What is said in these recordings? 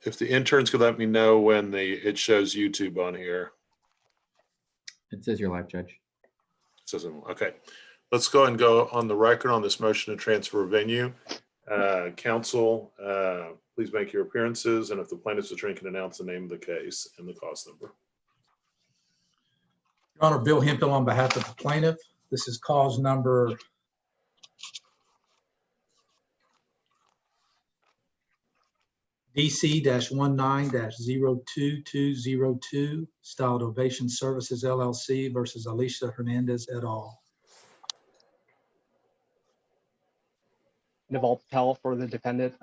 If the interns could let me know when it shows YouTube on here. It says you're live, Judge. It says, okay. Let's go and go on the record on this motion to transfer venue. Counsel, please make your appearances, and if the plaintiff's attorney can announce the name of the case and the cause number. Your Honor, Bill Hemphill on behalf of the plaintiff. This is cause number DC-19-02-202, Styled Ovation Services LLC versus Alicia Hernandez et al. Naval Patel for the defendant,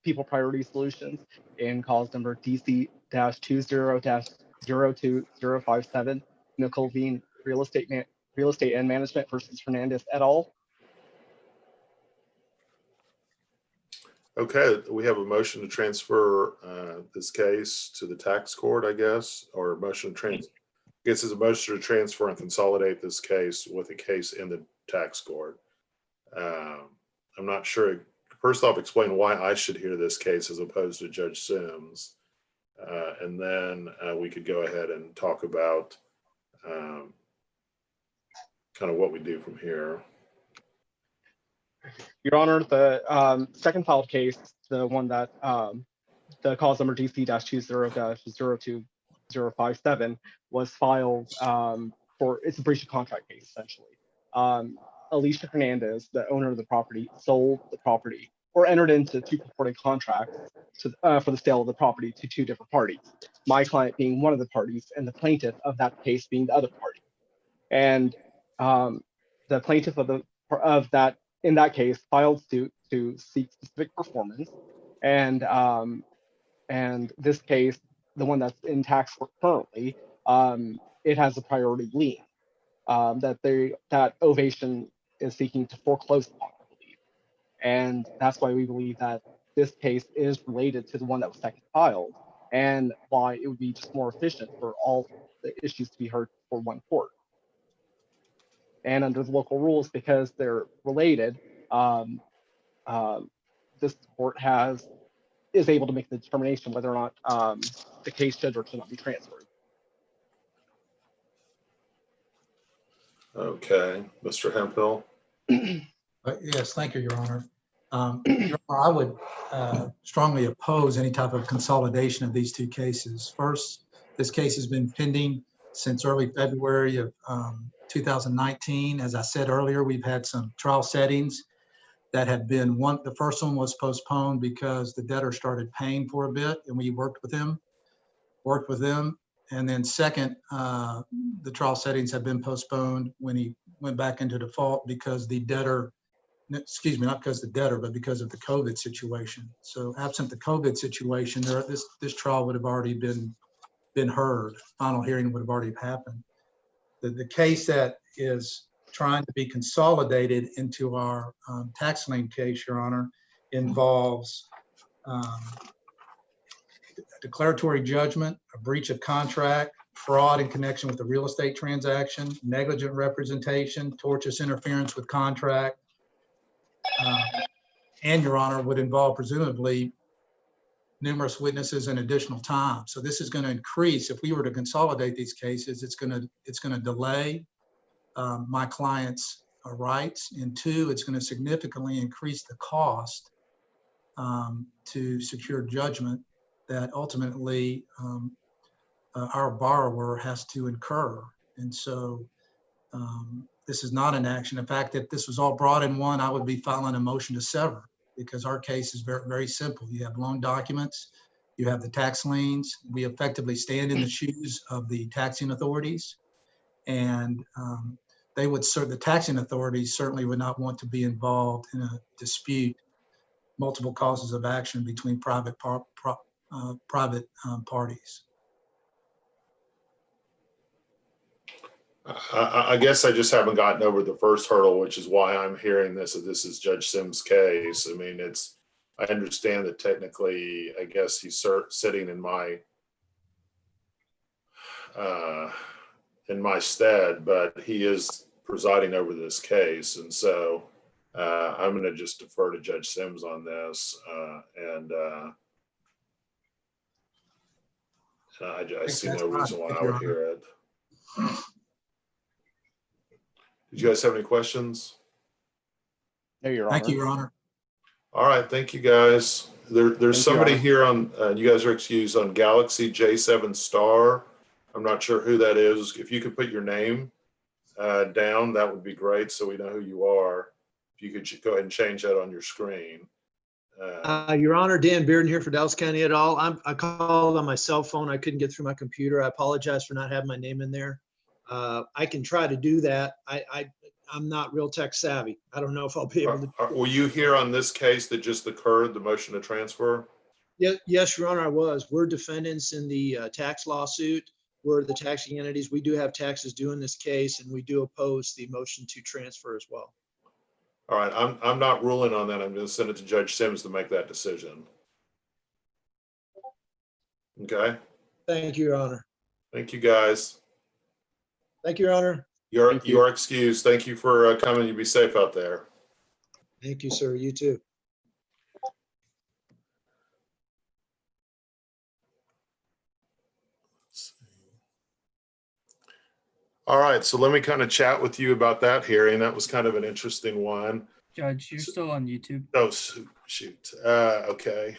People Priority Solutions, in cause number DC-20-02057, Nicole Veen Real Estate and Management versus Hernandez et al. Okay, we have a motion to transfer this case to the tax court, I guess, or a motion to transfer. I guess it's a motion to transfer and consolidate this case with a case in the tax court. I'm not sure. First off, explain why I should hear this case as opposed to Judge Sims. And then we could go ahead and talk about kind of what we do from here. Your Honor, the second filed case, the one that the cause number DC-20-02057 was filed for, it's a breach of contract case, essentially. Alicia Hernandez, the owner of the property, sold the property or entered into two purported contracts for the sale of the property to two different parties, my client being one of the parties and the plaintiff of that case being the other party. And the plaintiff in that case filed suit to seek specific performance. And this case, the one that's in tax court currently, it has a priority lien that Ovation is seeking to foreclose upon, I believe. And that's why we believe that this case is related to the one that was second filed, and why it would be just more efficient for all the issues to be heard for one court. And under the local rules, because they're related, this court is able to make the determination whether or not the case should or should not be transferred. Okay, Mr. Hemphill. Yes, thank you, Your Honor. Your Honor, I would strongly oppose any type of consolidation of these two cases. First, this case has been pending since early February of 2019. As I said earlier, we've had some trial settings that have been the first one was postponed because the debtor started paying for a bit, and we worked with them. And then second, the trial settings have been postponed when he went back into default because the debtor, excuse me, not because of the debtor, but because of the COVID situation. So absent the COVID situation, this trial would have already been heard. Final hearing would have already happened. The case that is trying to be consolidated into our tax lien case, Your Honor, involves declaratory judgment, a breach of contract, fraud in connection with the real estate transaction, negligent representation, tortious interference with contract, and, Your Honor, would involve presumably numerous witnesses and additional time. So this is going to increase. If we were to consolidate these cases, it's going to delay my client's rights, and two, it's going to significantly increase the cost to secure judgment that ultimately our borrower has to incur. And so this is not an action. In fact, if this was all brought in one, I would be filing a motion to sever, because our case is very, very simple. You have loan documents, you have the tax liens. We effectively stand in the shoes of the taxing authorities, and the taxing authorities certainly would not want to be involved in a dispute, multiple causes of action between private parties. I guess I just haven't gotten over the first hurdle, which is why I'm hearing this. This is Judge Sims' case. I mean, I understand that technically, I guess he's sitting in my stead, but he is presiding over this case. And so I'm going to just defer to Judge Sims on this. I see That's no fine. reason why Thank I you, would Your hear it. Did you guys have any questions? No, Your Thank Honor. you, Your Honor. All right, thank you, guys. There's Thank you, somebody Honor. here on, you guys are excused on Galaxy J7 Star. I'm not sure who that is. If you could put your name down, that would be great, so we know who you are. If you could go ahead and change that on your screen. Your Honor, Dan Bearden here for Dallas County et al. I called on my cell phone. I couldn't get through my computer. I apologize for not having my name in there. I can try to do that. I'm not real tech savvy. I don't know if I'll be able to. Were you here on this case that just occurred, the motion to transfer? Yes, Your Honor, I was. We're defendants in the tax lawsuit. We're the taxing entities. We do have taxes due in this case, and we do oppose the motion to transfer as well. All right, I'm not ruling on that. I'm going to send it to Judge Sims to make that decision. Okay, Thank you, Your Honor. thank you, guys. Thank you, Your Honor. Thank you. You are excused. Thank you for coming. You be safe out there. Thank you, sir. You too. All right, so let me kind of chat with you about that hearing. That was kind of an interesting one. Judge, you're still on YouTube. Oh, shoot. Okay.